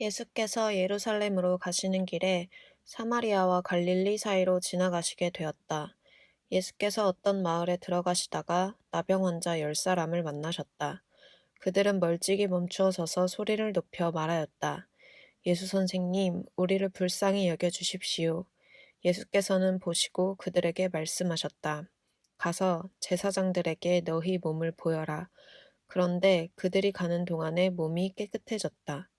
예수께서 예루살렘으로 가시는 길에 사마리아와 갈릴리 사이로 지나가시게 되었다. 예수께서 어떤 마을에 들어가시다가 나병 환자 10사람을 만나셨다. 그들은 멀찍이 멈추어 서서 소리를 높여 말하였다. 예수 선생님, 우리를 불쌍히 여겨 주십시오. 예수께서는 보시고 그들에게 말씀하셨다. 가서 제사장들에게 너희 몸을 보여라. 그런데 그들이 가는 동안에 몸이 깨끗해졌다.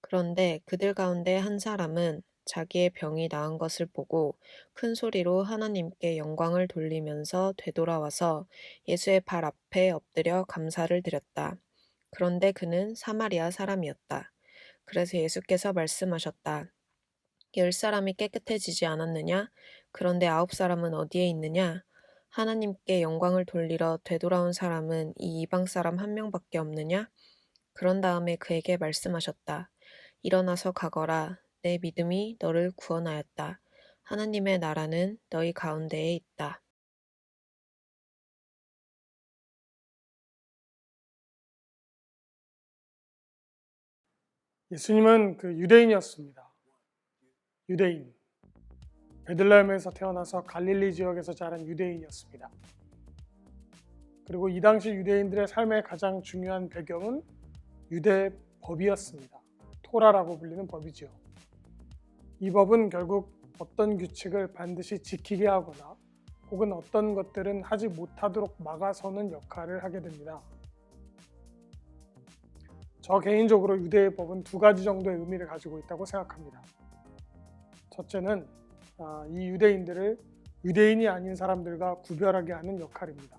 그런데 그들 가운데 한 사람은 자기의 병이 나은 것을 보고 큰 소리로 하나님께 영광을 돌리면서 되돌아와서 예수의 발 앞에 엎드려 감사를 드렸다. 그런데 그는 사마리아 사람이었다. 그래서 예수께서 말씀하셨다. 10사람이 깨끗해지지 않았느냐? 그런데 9사람은 어디에 있느냐? 하나님께 영광을 돌리러 되돌아온 사람은 이 이방 사람 한 명밖에 없느냐? 그런 다음에 그에게 말씀하셨다. 일어나서 가거라. 내 믿음이 너를 구원하였다. 하나님의 나라는 너희 가운데에 있다. 예수님은 그 유대인이었습니다. 유대인. 베들레헴에서 태어나서 갈릴리 지역에서 자란 유대인이었습니다. 그리고 이 당시 유대인들의 삶의 가장 중요한 배경은 유대 법이었습니다. 토라라고 불리는 법이죠. 이 법은 결국 어떤 규칙을 반드시 지키게 하거나 혹은 어떤 것들은 하지 못하도록 막아서는 역할을 하게 됩니다. 저 개인적으로 유대의 법은 두 가지 정도의 의미를 가지고 있다고 생각합니다. 첫째는 이 유대인들을 유대인이 아닌 사람들과 구별하게 하는 역할입니다.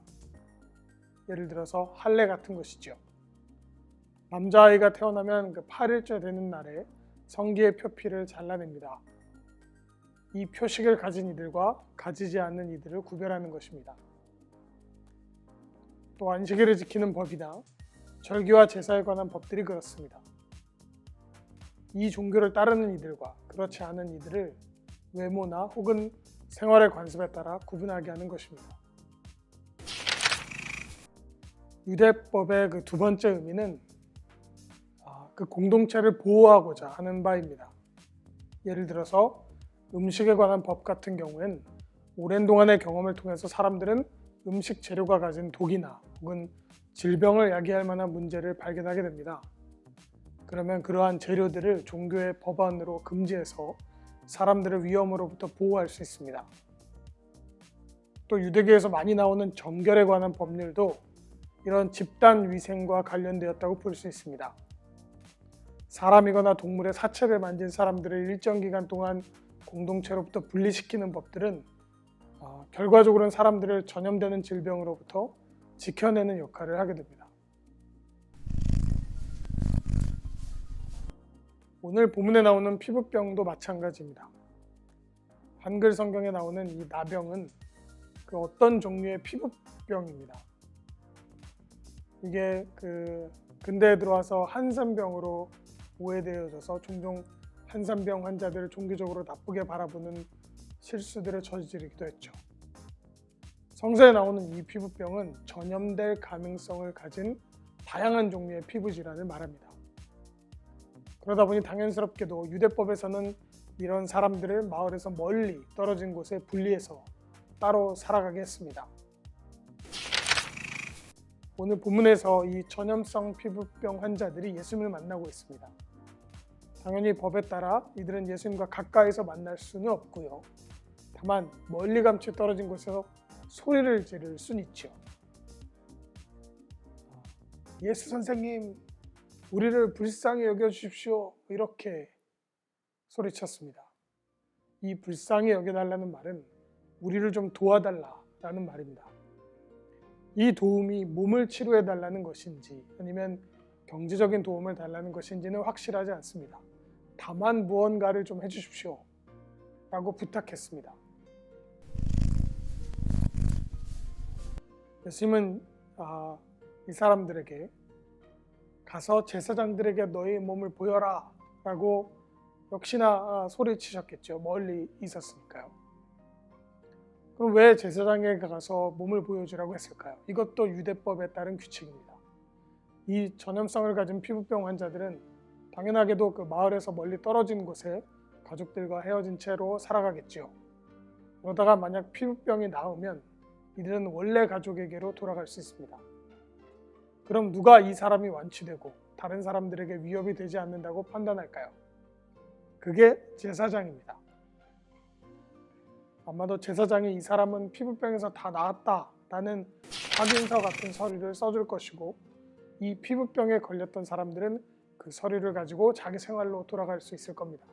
예를 들어서 할례 같은 것이죠. 남자아이가 태어나면 그 8일째 되는 날에 성기의 표피를 잘라냅니다. 이 표식을 가진 이들과 가지지 않는 이들을 구별하는 것입니다. 또 안식일을 지키는 법이나 절기와 제사에 관한 법들이 그렇습니다. 이 종교를 따르는 이들과 그렇지 않은 이들을 외모나 혹은 생활의 관습에 따라 구분하게 하는 것입니다. 유대법의 그 두 번째 의미는 그 공동체를 보호하고자 하는 바입니다. 예를 들어서 음식에 관한 법 같은 경우엔 오랜 동안의 경험을 통해서 사람들은 음식 재료가 가진 독이나 혹은 질병을 야기할 만한 문제를 발견하게 됩니다. 그러면 그러한 재료들을 종교의 법안으로 금지해서 사람들을 위험으로부터 보호할 수 있습니다. 또 유대교에서 많이 나오는 정결에 관한 법률도 이런 집단 위생과 관련되었다고 볼 수 있습니다. 사람이거나 동물의 사체를 만진 사람들을 일정 기간 동안 공동체로부터 분리시키는 법들은 결과적으로는 사람들을 전염되는 질병으로부터 지켜내는 역할을 하게 됩니다. 오늘 본문에 나오는 피부병도 마찬가지입니다. 한글 성경에 나오는 이 나병은 그 어떤 종류의 피부병입니다. 이게 그 근대에 들어와서 한센병으로 오해되어져서 종종 한센병 환자들을 종교적으로 나쁘게 바라보는 실수들을 저지르기도 했죠. 성서에 나오는 이 피부병은 전염될 가능성을 가진 다양한 종류의 피부 질환을 말합니다. 그러다 보니 당연스럽게도 유대법에서는 이런 사람들을 마을에서 멀리 떨어진 곳에 분리해서 따로 살아가게 했습니다. 오늘 본문에서 이 전염성 피부병 환자들이 예수님을 만나고 있습니다. 당연히 법에 따라 이들은 예수님과 가까이서 만날 수는 없고요. 다만 멀리감치 떨어진 곳에서 소리를 지를 수는 있죠. 예수 선생님, 우리를 불쌍히 여겨주십시오. 이렇게 소리쳤습니다. 이 불쌍히 여겨달라는 말은 우리를 좀 도와달라는 말입니다. 이 도움이 몸을 치료해달라는 것인지 아니면 경제적인 도움을 달라는 것인지는 확실하지 않습니다. 다만 무언가를 좀 해주십시오 라고 부탁했습니다. 예수님은 이 사람들에게 가서 제사장들에게 너희 몸을 보여라 라고 역시나 소리치셨겠죠. 멀리 있었으니까요. 그럼 왜 제사장에게 가서 몸을 보여주라고 했을까요? 이것도 유대법에 따른 규칙입니다. 이 전염성을 가진 피부병 환자들은 당연하게도 그 마을에서 멀리 떨어진 곳에 가족들과 헤어진 채로 살아가겠지요. 그러다가 만약 피부병이 나으면 이들은 원래 가족에게로 돌아갈 수 있습니다. 그럼 누가 이 사람이 완치되고 다른 사람들에게 위협이 되지 않는다고 판단할까요? 그게 제사장입니다. 아마도 제사장이 이 사람은 피부병에서 다 나았다라는 확인서 같은 서류를 써줄 것이고, 이 피부병에 걸렸던 사람들은 그 서류를 가지고 자기 생활로 돌아갈 수 있을 겁니다.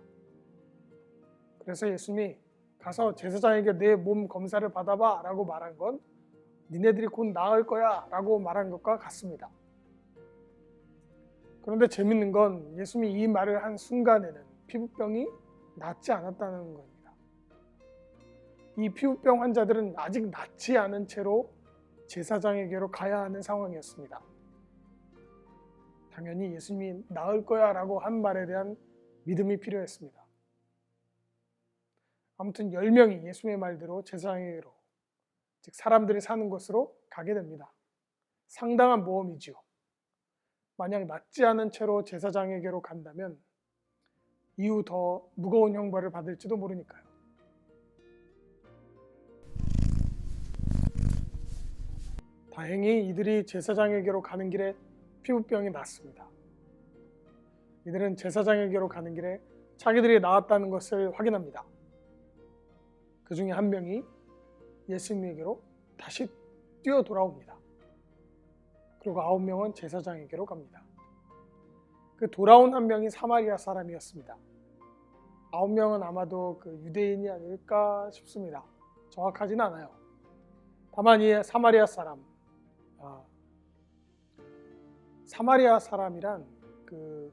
그래서 예수님이 가서 제사장에게 내 몸 검사를 받아봐 라고 말한 건 니네들이 곧 나을 거야 라고 말한 것과 같습니다. 그런데 재밌는 건 예수님이 이 말을 한 순간에는 피부병이 낫지 않았다는 겁니다. 이 피부병 환자들은 아직 낫지 않은 채로 제사장에게로 가야 하는 상황이었습니다. 당연히 예수님이 나을 거야 라고 한 말에 대한 믿음이 필요했습니다. 아무튼 10명이 예수님의 말대로 제사장에게로, 즉 사람들이 사는 곳으로 가게 됩니다. 상당한 모험이지요. 만약 낫지 않은 채로 제사장에게로 간다면 이후 더 무거운 형벌을 받을지도 모르니까요. 다행히 이들이 제사장에게로 가는 길에 피부병이 낫습니다. 이들은 제사장에게로 가는 길에 자기들이 나았다는 것을 확인합니다. 그 중에 한 명이 예수님에게로 다시 뛰어 돌아옵니다. 그리고 9명은 제사장에게로 갑니다. 그 돌아온 한 명이 사마리아 사람이었습니다. 9명은 아마도 그 유대인이 아닐까 싶습니다. 정확하지는 않아요. 다만 이 사마리아 사람이란 그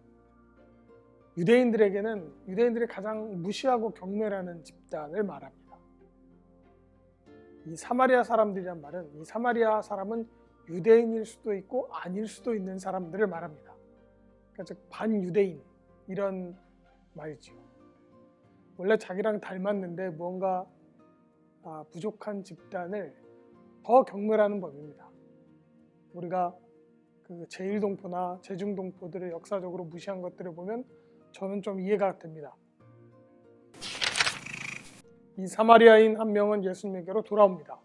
유대인들이 가장 무시하고 경멸하는 집단을 말합니다. 이 사마리아 사람들이란 말은, 이 사마리아 사람은 유대인일 수도 있고 아닐 수도 있는 사람들을 말합니다. 그러니까 즉 반유대인 이런 말이지요. 원래 자기랑 닮았는데 무언가 부족한 집단을 더 경멸하는 법입니다. 우리가 그 제1동포나 제 중동포들을 역사적으로 무시한 것들을 보면 저는 좀 이해가 됩니다. 이 사마리아인 한 명은 예수님에게로 돌아옵니다.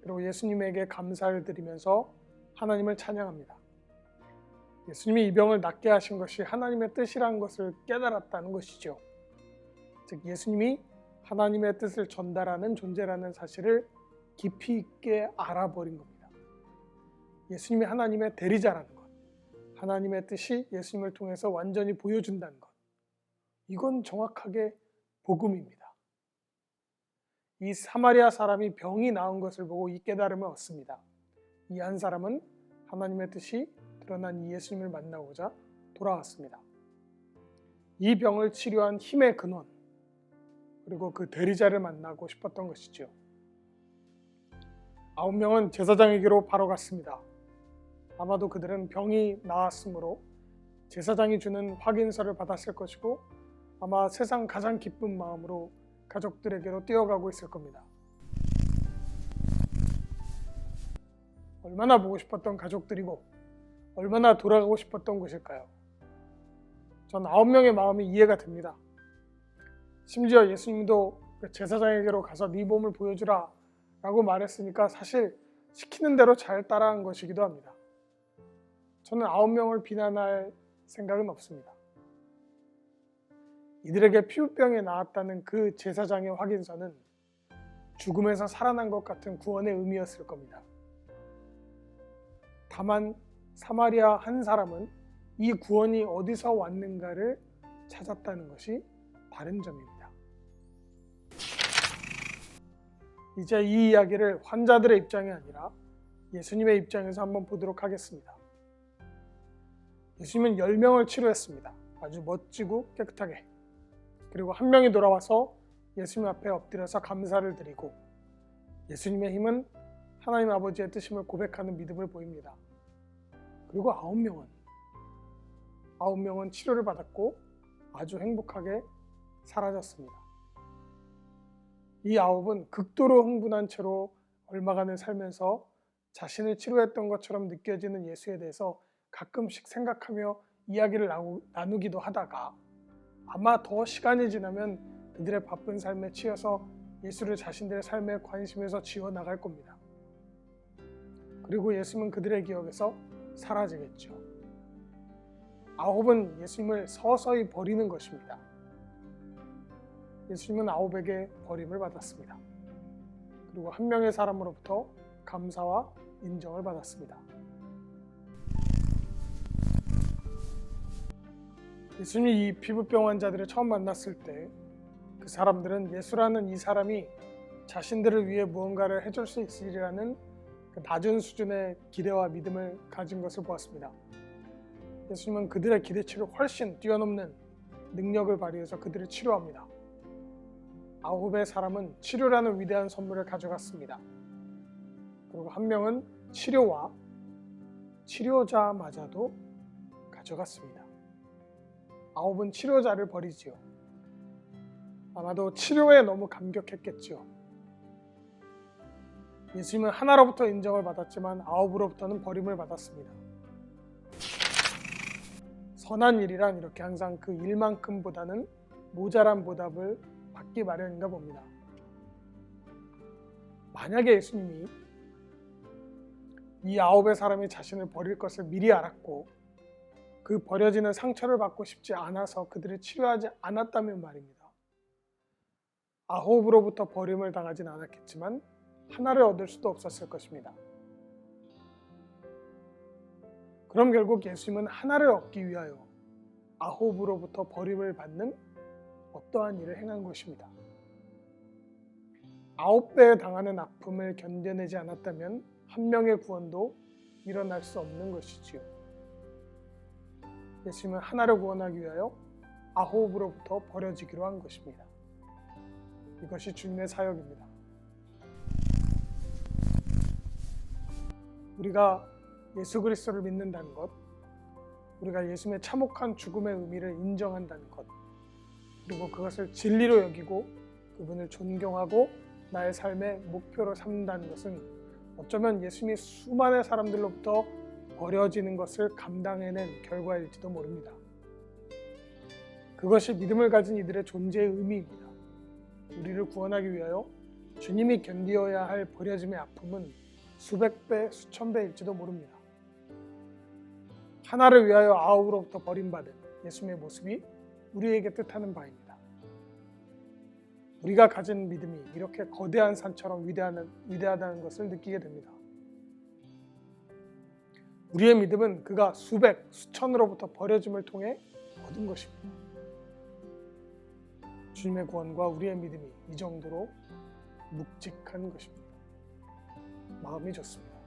그리고 예수님에게 감사를 드리면서 하나님을 찬양합니다. 예수님이 이 병을 낫게 하신 것이 하나님의 뜻이라는 것을 깨달았다는 것이죠. 즉 예수님이 하나님의 뜻을 전달하는 존재라는 사실을 깊이 있게 알아버린 겁니다. 예수님이 하나님의 대리자라는 것, 하나님의 뜻이 예수님을 통해서 완전히 보여준다는 것, 이건 정확하게 복음입니다. 이 사마리아 사람이 병이 나은 것을 보고 이 깨달음을 얻습니다. 이 한 사람은 하나님의 뜻이 드러난 이 예수님을 만나고자 돌아왔습니다. 이 병을 치료한 힘의 근원, 그리고 그 대리자를 만나고 싶었던 것이죠. 9명은 제사장에게로 바로 갔습니다. 아마도 그들은 병이 나았으므로 제사장이 주는 확인서를 받았을 것이고, 아마 세상 가장 기쁜 마음으로 가족들에게로 뛰어가고 있을 겁니다. 얼마나 보고 싶었던 가족들이고 얼마나 돌아가고 싶었던 곳일까요? 전 9명의 마음이 이해가 됩니다. 심지어 예수님도 제사장에게로 가서 네 몸을 보여주라 라고 말했으니까 사실 시키는 대로 잘 따라한 것이기도 합니다. 저는 9명을 비난할 생각은 없습니다. 이들에게 피부병이 나았다는 그 제사장의 확인서는 죽음에서 살아난 것 같은 구원의 의미였을 겁니다. 다만 사마리아 한 사람은 이 구원이 어디서 왔는가를 찾았다는 것이 다른 점입니다. 이제 이 이야기를 환자들의 입장이 아니라 예수님의 입장에서 한번 보도록 하겠습니다. 예수님은 10명을 치료했습니다. 아주 멋지고 깨끗하게. 그리고 한 명이 돌아와서 예수님 앞에 엎드려서 감사를 드리고, 예수님의 힘은 하나님 아버지의 뜻임을 고백하는 믿음을 보입니다. 그리고 9명은 치료를 받았고 아주 행복하게 사라졌습니다. 이 9은 극도로 흥분한 채로 얼마간을 살면서 자신을 치료했던 것처럼 느껴지는 예수에 대해서 가끔씩 생각하며 이야기를 나누기도 하다가 아마 더 시간이 지나면 그들의 바쁜 삶에 치여서 예수를 자신들의 삶의 관심에서 지워나갈 겁니다. 그리고 예수님은 그들의 기억에서 사라지겠죠. 아홉은 예수님을 서서히 버리는 것입니다. 예수님은 아홉에게 버림을 받았습니다. 그리고 한 명의 사람으로부터 감사와 인정을 받았습니다. 예수님이 이 피부병 환자들을 처음 만났을 때 그 사람들은 예수라는 이 사람이 자신들을 위해 무언가를 해줄 수 있으리라는 그 낮은 수준의 기대와 믿음을 가진 것을 보았습니다. 예수님은 그들의 기대치를 훨씬 뛰어넘는 능력을 발휘해서 그들을 치료합니다. 아홉의 사람은 치료라는 위대한 선물을 가져갔습니다. 그리고 한 명은 치료와 치료자마저도 가져갔습니다. 아홉은 치료자를 버리지요. 아마도 치료에 너무 감격했겠죠. 예수님은 하나로부터 인정을 받았지만 아홉으로부터는 버림을 받았습니다. 선한 일이란 이렇게 항상 그 일만큼보다는 모자란 보답을 받기 마련인가 봅니다. 만약에 예수님이 이 아홉의 사람이 자신을 버릴 것을 미리 알았고 그 버려지는 상처를 받고 싶지 않아서 그들을 치료하지 않았다면 말입니다. 아홉으로부터 버림을 당하진 않았겠지만 하나를 얻을 수도 없었을 것입니다. 그럼 결국 예수님은 하나를 얻기 위하여 아홉으로부터 버림을 받는 어떠한 일을 행한 것입니다. 9배 당하는 아픔을 견뎌내지 않았다면 한 명의 구원도 일어날 수 없는 것이지요. 예수님은 하나를 구원하기 위하여 아홉으로부터 버려지기로 한 것입니다. 이것이 주님의 사역입니다. 우리가 예수 그리스도를 믿는다는 것, 우리가 예수님의 참혹한 죽음의 의미를 인정한다는 것, 그리고 그것을 진리로 여기고 그분을 존경하고 나의 삶의 목표로 삼는다는 것은 어쩌면 예수님이 수많은 사람들로부터 버려지는 것을 감당해낸 결과일지도 모릅니다. 그것이 믿음을 가진 이들의 존재의 의미입니다. 우리를 구원하기 위하여 주님이 견디어야 할 버려짐의 아픔은 수백 배, 수천 배일지도 모릅니다. 하나를 위하여 아홉으로부터 버림받은 예수님의 모습이 우리에게 뜻하는 바입니다. 우리가 가진 믿음이 이렇게 거대한 산처럼 위대하다는 것을 느끼게 됩니다. 우리의 믿음은 그가 수백, 수천으로부터 버려짐을 통해 얻은 것입니다. 주님의 구원과 우리의 믿음이 이 정도로 묵직한 것입니다. 마음이 좋습니다.